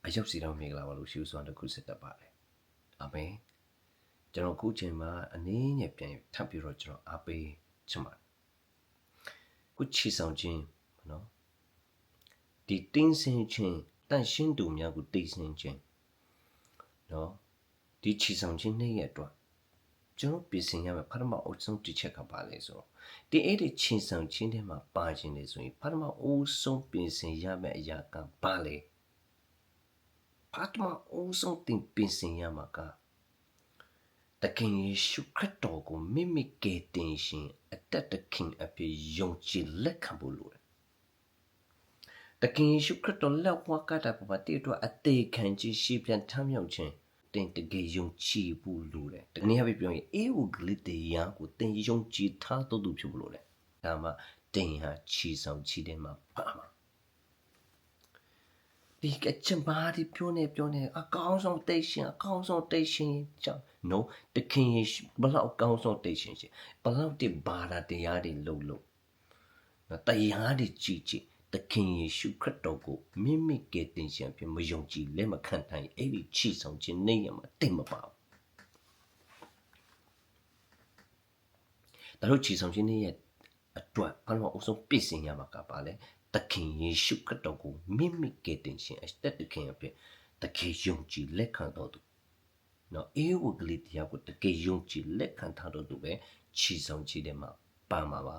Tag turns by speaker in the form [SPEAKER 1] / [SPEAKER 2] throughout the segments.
[SPEAKER 1] အရောက်စီတော့မင်္ဂလာပါလို့ရှုစွာတစ်ခုဆက်တတ်ပါတယ်အာမင်ကျွန်တော်ခုချိန်မှာအနည်းငယ်ပြန်ထပ်ပြီးတော့ကျွန်တော်အားပေးချင်ပါတယ်ခုချီဆောင်ခြင်းနော်ဒီတင်းစင်ခြင်းတန့်ရှင်းသူများကိုတိတ်ဆင်ခြင်းနော်ဒီချီဆောင်ခြင်းနေ့ရဲ့အတွက်ကျွန်တော်ပြင်ဆင်ရမယ်ပထမအဆုံးတစ်ချက်ကပါလဲဆိုတော့ဒီအဲ့ဒီချီဆောင်ခြင်းထဲမှာပါခြင်းလေဆိုရင်ပထမအဆုံးပြင်ဆင်ရမယ့်အရာကပါလဲပထမအဆုံးတင်ပြင်ဆင်ရမှာကတခင်ယေရှုခရစ်တော်ကိုမိမိကယ်တင်ရှင်အသက်တခင်အဖြစ်ယုံကြည်လက်ခံဖို့လိုတယ်တခင်ယေရှုခရစ်တော်လက်ဝါးကတာပတိတော့အသေးခံခြင်းရှိပြန်ထမ်းမြောက်ခြင်းတင်တကယ်ယုံကြည်ဖို့လိုတယ်တနည်းအားဖြင့်ပြောရင်အေဝဂလိတရားကိုတင်ယုံကြည်ထားတော်သူဖြစ်ဖို့လိုတယ်ဒါမှတင်ဟာချီဆောင်ချီတဲ့မှာပါမှာဒီကချင်ပါဒီပြောနေအကောင်းဆုံးတိတ်ရှင်ကြောင့် no တခင်ယေရှုဘလောက်အကောင်းဆုံးတိတ်ရှင်ရှင်ဘလောက်တဘာသာတရားတွေလုံလုံနော်တရားတွေကြည်တခင်ယေရှုခရစ်တော်ကိုမိမိကယ်တင်ရှင်ဖြစ်မယုံကြည်လက်မခံတိုင်းအဲ့ဒီချီဆောင်ခြင်းနေရမှာတိတ်မပါဘူးဒါတို့ချီဆောင်ခြင်းနေရအတွက်ဘာလို့အဆုံးပြည့်စင်ရမှာကပါလဲတခင်ယေရှုခရစ်တော်ကိုမိမိကယ်တင်ရှင်အသက်တခင်အဖြစ်တကယ်ယုံကြည်လက်ခံတော်သူနော်အေဝဂလိတရားကိုတကယ်ယုံကြည်လက်ခံထားတော်သူပဲချီဆောင်ခြင်းတဲ့မှာပါမှာပါ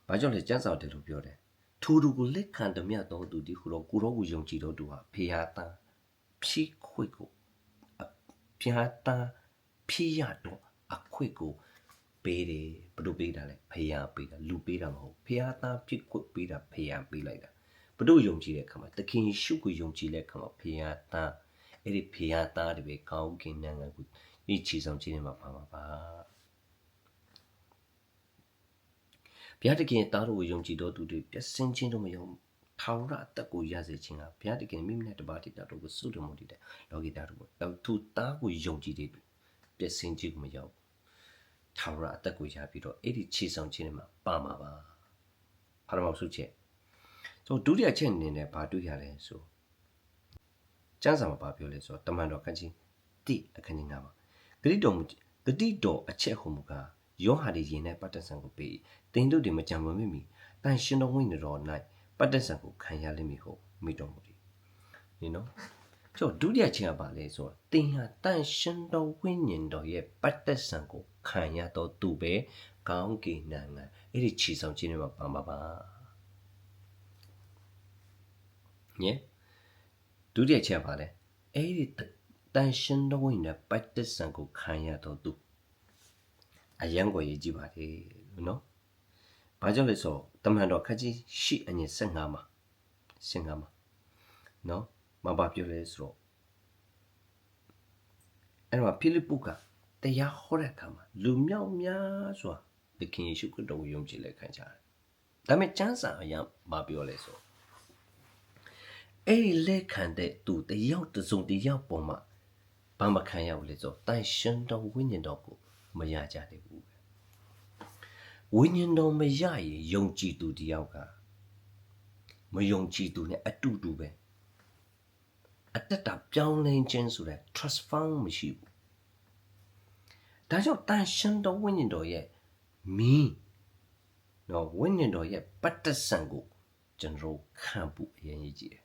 [SPEAKER 1] ဘာကြောင့်လဲကျမ်းစာတယ်လို့ပြောတယ်ထိုသူကိုလက်ခံသည်မြတ်တော်သူဒီခုတော့ကိုရောကိုယုံကြည်တော်သူဟာဖေဟာသားဖြိခွေကိုဖေဟာသားဖြိရတော့အခွေကိုပေးတယ်ဘယ်လိုပေးတာလဲဖေဟာပေးတာလူပေးတာမဟုတ်ဖေဟာသားဖြိခွေပေးတာဖေဟာပေးလိုက်တာဘယ်လိုယုံကြည်တဲ့အခါမှာသခင်ယေရှုကိုယုံကြည်တဲ့အခါမှာဖေဟာသားအဲ့ဒီဖေဟာသားတွေပဲကောင်းကင်နိုင်ငံကိုဒီချီဆောင်ခြင်းမှာပါမှာပါဘုရားတခင်သားတော်ကိုယုံကြည်တော်သူတွေပြစင်ခြင်းတို့မယုံထာဝရအသက်ကိုရစေခြင်းကဘုရားတခင်မိမိနဲ့တပါးတည်းတော်ကိုစုတော်မူတည်တဲ့လောကီသားတို့ကိုသူသားကိုယုံကြည်တဲ့ပြစင်ခြင်းကိုမယုံထာဝရအသက်ကိုရပြီးတော့အဲ့ဒီခြေဆောင်ခြင်းတွေမှာပါမှာပါပထမဆုံးချက်ဆိုဒုတိယချက်အနေနဲ့ဘာတွေ့ရလဲဆိုကျမ်းစာမှာဘာပြောလဲဆိုတော့တမန်တော်ခန်းကြီးတိအခန်းကြီး9မှာဂတိတော်အချက်ဟုမူကားယောဟာဒီရင်နဲ့ပတ်သက်ဆံကိုပေးတင်တို့တွေမကြံမမိမီတန်ရှင်တော်ဝိညာဉ်တော်၌ပတ်သက်ဆံကိုခံရလိမ့်မည်ဟုမိတော်မူသည်ဒီနော်ကျော်ဒုတိယချက်ကပါလဲဆိုတော့တင်ဟာတန်ရှင်တော်ဝိညာဉ်တော်ရဲ့ပတ်သက်ဆံကိုခံရတော့သူပဲကောင်းကင်နိုင်ငံအဲ့ဒီခြေဆောင်ခြင်းတွေမှာပါမှာပါညေဒုတိယချက်ပါလဲအဲ့ဒီတန်ရှင်တော်ဝိညာဉ်ပတ်သက်ဆံကိုခံရတော့သူအယံကိုရေးကြည့်ပါလေနော်။ဘာကြောင့်လဲဆိုတော့တမန်တော်ခန်းကြီးရှိအငယ်15မှာနော်။မဘာပြောလဲဆိုတော့အဲ့မှာဖိလိပ္ပုကတရားဟောတဲ့အခါမှာလူမြောက်များစွာသခင်ယေရှုခရစ်တော်ကိုယုံကြည်လက်ခံကြတယ်။ဒါပေမဲ့ကျမ်းစာအရမပြောလဲဆိုအဲ့ဒီလက်ခံတဲ့သူတယောက်တစ်စုံတယောက်ပေါ်မှာဘာမခံရဘူးလေဆိုတော့တန်ရှင်တော်ဝိညာဉ်တော်ကိုမရကြသေးဘူးဝိညာဉ်တော်မရရင်ယုံကြည်သူတယောက်ကမယုံကြည်သူနဲ့အတူတူပဲအတ္တပြောင်းလဲခြင်းဆိုတဲ့ transform မရှိဘူးဒါကြောင့်တန်ရှင်တော်ဝိညာဉ်တော်ရဲ့မင်းနော်ဝိညာဉ်တော်ရဲ့ပတ်သက်ဆံကိုကျွန်တော်ခံဖို့အရင်ကြီးတယ်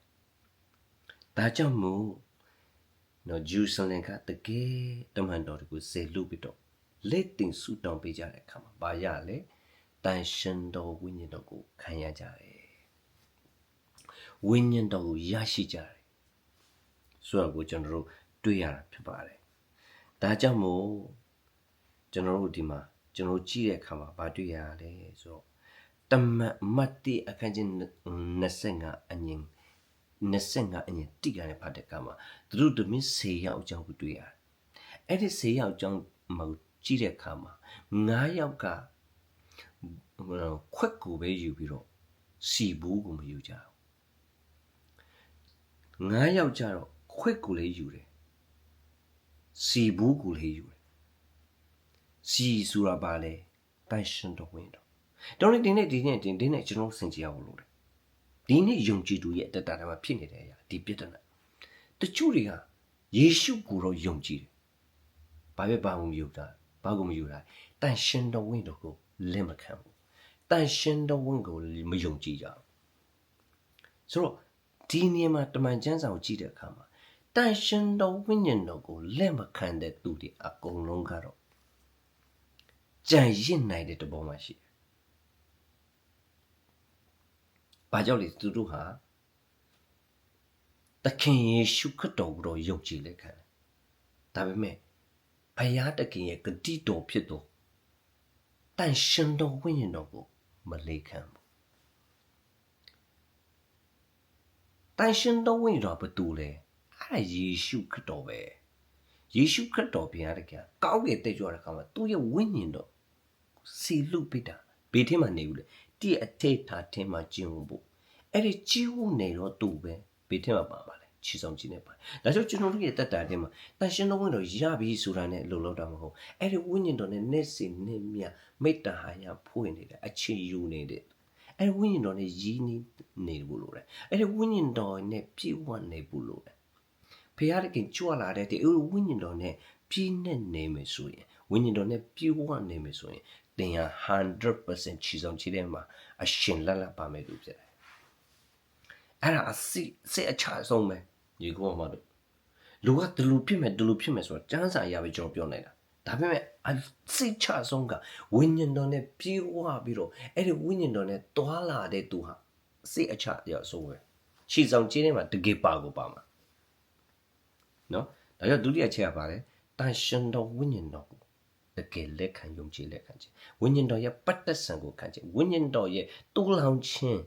[SPEAKER 1] ဒါကြောင့်မို့နော်ဂျူဆလင်ကတကယ်တမန်တော်တွေကိုစေလွတ်ပြီးတော့လက်တင်ဆူတောင်းပေးကြတဲ့အခါမှာဘာရလဲတန်ရှင်တော်ဝိညာဉ်တော်ကိုခံရကြတယ်ဝိညာဉ်တော်ကိုရရှိကြတယ်ဆိုတော့ကိုကျွန်တော်တို့တွေ့ရတာဖြစ်ပါတယ်ဒါကြောင့်မို့ကျွန်တော်တို့ဒီမှာကျွန်တော်ကြည့်တဲ့အခါမှာဘာတွေ့ရလဲဆိုတော့တမတ်တိအခန်းကြီး25အငယ်တိကလည်းဖတ်တဲ့အခါမှာသူတို့တမင်း10ယောက်အကြောင်းကိုတွေ့ရတယ်အဲ့ဒီ10ယောက်အကြောင်းမှာကြည့်တဲ့အခါမှာ9ယောက်ကခွက်ကိုပဲယူပြီးတော့စီဘူးကိုမယူကြဘူး9ယောက်ကြတော့ခွက်ကိုလည်းယူတယ်စီဘူးကိုလည်းယူတယ်စီဆိုတာပါလေတန်ရှင်တော်ဝင်တော်ဒီနေ့ကျွန်တော်စင်ကြရအောင်လို့ ဒီနေ့ယုံကြည်သူရဲ့တတတာမှာဖြစ်နေတဲ့အရာဒီပြဿနာတချို့တွေကယေရှုကိုတော့ယုံကြည်တယ်ဘာပဲဘာမှမယုံတာဘာကိုမယုံတာတန်ရှင်တော်ဝိညာဉ်တော်ကိုလက်မခံဘူးတန်ရှင်တော်ဝိညာဉ်ကိုမယုံကြည်ကြဘူးဆိုတော့ဒီနေရာမှာတမန်ကျမ်းစာကိုကြည့်တဲ့အခါမှာတန်ရှင်တော်ဝိညာဉ်တော်ကိုလက်မခံတဲ့သူတွေအကုန်လုံးကတော့ကြံရစ်နိုင်တဲ့တဘောမှရှိတယ်။ဘာကြောင့်လဲသူတို့ဟာသခင်ယေရှုခရစ်တော်ကိုယုံကြည်လက်ခံတယ်။ဒါပေမဲ့ဘုရားသခင်ရဲ့ဂတိတော်ဖြစ်သောတန်ရှင်တော်ဝိညာဉ်တော်ကိုမလေးခံဘူး။တန်ရှင်တော်ဝိညာဉ်တော်ဘာတူလဲ။အဲ့ဒါယေရှုခရစ်တော်ပဲ။ယေရှုခရစ်တော်ဘုရားသခင်ကောင်းကင်တက်ကြွတဲ့အခါမှာသူ့ရဲ့ဝိညာဉ်တော်စီလူပိတာဘေးထင်းမှာနေဘူးလေတိအထေထားထင်းမှာကျင်းဖို့အဲ့ဒီကြီးဝနေတော့သူပဲဘေးထင်းမှာပါလေချီဆောင်ခြင်းနဲ့ပါဒါကြောင့်ကျွန်တော်တို့ရဲ့တက်တာတဲ့မှာတန်ရှင်တော်ဝိညာဉ်တော်ရပြီဆိုတာနဲ့လုံလောက်တာမဟုတ်အဲ့ဒီဝိညာဉ်တော်နဲ့နေ့စဉ်နေ့မြမေတ္တာဟာရဖွင့်နေတယ်အခြေယူနေတယ်အဲ့ဒီဝိညာဉ်တော်နဲ့ယဉ်နေဖို့လိုတယ်အဲ့ဒီဝိညာဉ်တော်နဲ့ပြည့်ဝနေဖို့လိုတယ်ဖခင်တခင်ကြွလာတဲ့ဒီဝိညာဉ်တော်နဲ့ပြည့်နဲ့နေမယ်ဆိုရင်ဝိညာဉ်တော်နဲ့ပြည့်ဝနေမယ်ဆိုရင်တင်ရ 100% ချီဆောင်ချီတဲ့မှာအရှင်လက်လက်ပါမယ်လို့ဖြစ်တယ်အဲ့ဒါစိတ်အချဆုံးပဲညီကောင်မတို့လူကဒလူဖြစ်မယ်ဆိုတော့စမ်းစာရပဲကျွန်တော်ပြောနေတာဒါပေမဲ့စိတ်ချဆုံးကဝိညာဉ်တော်နဲ့ပြေးဝပြီးတော့အဲ့ဒီဝိညာဉ်တော်နဲ့တွာလာတဲ့သူဟာစိတ်အချရဆုံးပဲချီဆောင်ချီတဲ့မှာတကယ်ပါကိုပါမှာနော်ဒါကြောင့်ဒုတိယချက်ကပါလေတန်ရှင်တော်ဝိညာဉ်တော်ကိုတကယ်လက်ခံယုံကြည်လက်ခံခြင်းဝိညာဉ်တော်ရဲ့ပတ်သက်ဆံကိုခံခြင်းဝိညာဉ်တော်ရဲ့တူလောင်ခြင်း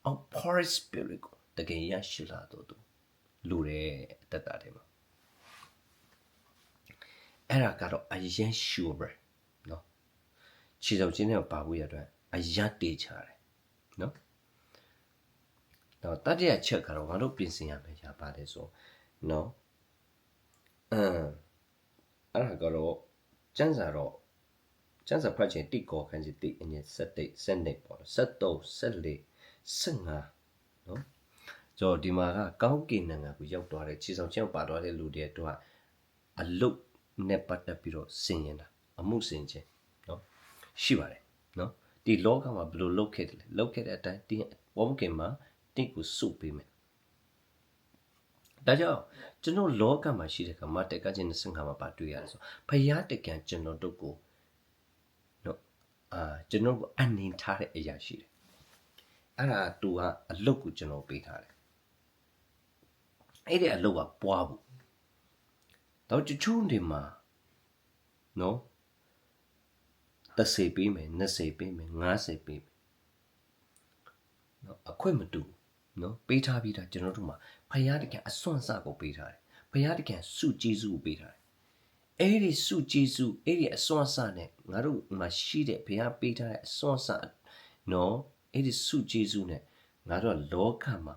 [SPEAKER 1] of Holy Spirit ကိုတကယ်ရရှိလာတော့သူလူရဲ့တတ်တာတယ်မှာအဲ့ဒါကတော့အရင် sure ပဲနော်ခြေဆောင်ခြင်းနဲ့ပါဖို့ရတော့အရင်တေချတယ်နော်တော့တတိယချက်ကတော့ငါတို့ပြင်ဆင်ရမယ်ရပါတယ်ဆိုနော်အဲ့ဒါကတော့ကျန်းစာဖတ်ခြင်းတိကောခန်းစီတိအငယ်7စနစ်ပေါ့73 74 15နော်ကျွန်တော်ဒီမှာကကောင်းကင်နိုင်ငံကိုရောက်သွားတဲ့ခြေဆောင်ချင်းပါသွားတဲ့လူတွေတို့ကအလုတ်နဲ့ပတ်သက်ပြီးတော့ဆင်ရင်တာအမှုဆင်ခြင်းနော်ရှိပါတယ်နော်ဒီလောကမှာဘယ်လိုလုပ်ခဲ့တယ်လဲလုပ်ခဲ့တဲ့အတိုင်းတင်းဝမ်ကင်မှာတင်းကိုစုပေးမယ်ဒါကြောင့်ကျွန်တော်လောကမှာရှိတဲ့ကမတက်ကချင်း25မှာပါတွေ့ရတယ်ဆိုဖယားတက်ကံကျွန်တော်တို့ကိုနော်ကျွန်တော်ကိုအနေထားတဲ့အရာရှိတယ်အဲ့ဒါသူကအလုတ်ကိုကျွန်တော်ပေးထားတယ်အဲ့ဒီအလုတ်ကပွားဖို့တော့ချူးနေမှာနော်30ပေးမယ်20ပေးမယ်50ပေးမယ်နော်အခွင့်မတူနော်ပေးထားပြီးတာကျွန်တော်တို့မှာဖယားတကယ်အစွမ်းစကိုပေးထားတယ်ဖယားတကယ်စုကျေးဇူးကိုပေးထားတယ်အဲ့ဒီစုကျေးဇူးအဲ့ဒီအစွမ်းစနဲ့ငါတို့မှာရှိတဲ့ဖယားပေးထားတဲ့အစွမ်းစနော်အဲ့ဒီစုကျေးဇူးနဲ့ငါတို့လောကမှာ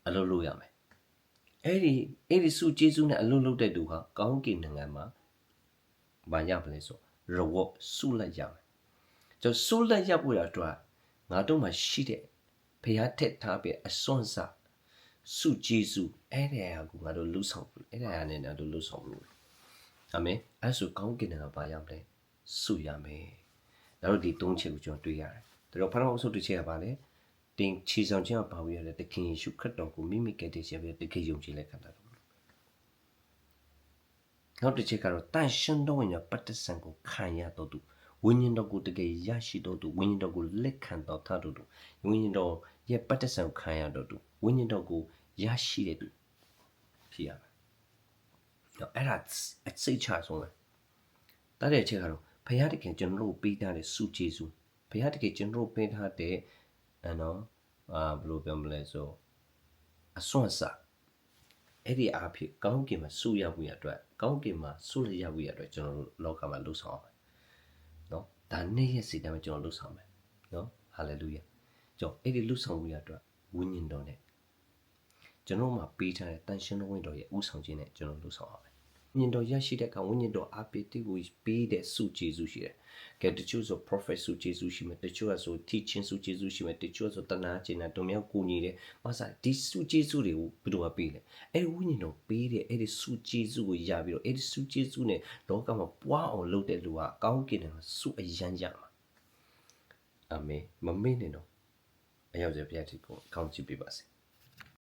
[SPEAKER 1] အလုပ်လုပ်ရမယ်အဲ့ဒီစုကျေးဇူးနဲ့အလုပ်လုပ်တဲ့သူဟာကောင်းကင်နိုင်ငံမှာဘာရမလဲဆို reward ဆုလက်ရမယ်ကျွန်တော်ဆုလက်ရဖို့ရတော့ငါတို့မှာရှိတဲ့ဖျားထက်ထားပြီးအစွမ်းစားစုကျေးဇူးအဲ့ဒီအရာကိုငါတို့လှူဆောင်ဘူးအဲ့ဒီအရာနဲ့ငါတို့လှူဆောင်ဘူးအာမင်အဲ့ဆိုကောင်းကင်နိုင်ငံဘာရမလဲဆုရမယ်ဒါတို့ဒီ၃ချက်ကိုကျွန်တော်တွေ့ရတယ်ဒါတော့ဖခင်အုပ်စုတစ်ချက်ကပါလေတင်ချီဆောင်ခြင်းကပါဝင်ရတဲ့သခင်ယေရှုခရစ်တော်ကိုမိမိကယ်တင်ခြင်းပဲတကယ်ယုံကြည်လက်ခံတာတော့နောက်တစ်ချက်ကတော့တန်ရှင်တော်ဝိညာဉ်ပတ်သက်ဆံကိုခံရတော့သူဝိညာဉ်တော်ကိုတကယ်ရရှိတော့သူဝိညာဉ်တော်ကိုလက်ခံတော့ထားတော့သူဝိညာဉ်တော်ရဲ့ပတ်သက်ဆံကိုခံရတော့သူဝိညာဉ်တော်ကိုရရှိတဲ့သူဖြစ်ရမယ်။တော့အဲ့ဒါအစိတ်ချဆုံးပဲ။တတဲ့အချက်ကတော့ဘုရားတခင်ကျွန်တော်တို့ပေးထားတဲ့စုကျေးဇူးဘုရားတခင်ကျွန်တော်တို့ပေးထားတဲ့နော်ဘယ်လိုပြောမလဲဆိုအစွမ်းစားအဲ့ဒီအားဖြင့်ကောင်းကင်မှာဆုရဖို့ရအတွက်ကောင်းကင်မှာဆုရရဖို့ရအတွက်ကျွန်တော်တို့လောကမှာလှူဆောင်အောင်နော်ဒါနေ့ရက်စီတိုင်းမှာကျွန်တော်လှူဆောင်မယ်နော်ဟာလေလုယာကျွန်တော်အဲ့ဒီလှူဆောင်ဖို့ရအတွက်ဝိညာဉ်တော်နဲ့ကျွန်တော်မှာပေးထားတဲ့တန်ရှင်တော်ဝိညာဉ်တော်ရဲ့ဥဆောင်ခြင်းနဲ့ကျွန်တော်လှူဆောင်အောင် ညင်တော်ရရှိတဲ့အခါဝိညာဉ်တော်အားပေးတဲ့ကိုပေးတဲ့စုကျေစုရှိတယ်ကဲတချို့ဆို prophet စုကျေစုရှိမယ်တချို့ဆို teaching စုကျေစုရှိမယ်တချို့ဆိုတနာကျင်တာတို့မြောက်ကိုညီတယ်မဆာဒီစုကျေစုတွေကိုဘယ်လိုပေးလဲအဲ့ဒီဝိညာဉ်တော်ပေးတဲ့အဲ့ဒီစုကျေစုကိုရပြီးတော့အဲ့ဒီစုကျေစုနဲ့လောကမှာပွားအောင်လုပ်တဲ့လူဟာကောင်းကင်ထဲမှာစုအယမ်းကြမှာအာမင်မမေ့နဲ့တော့အရောက်ကြပြတ်တိကိုကောင်းချီးပေးပါစေ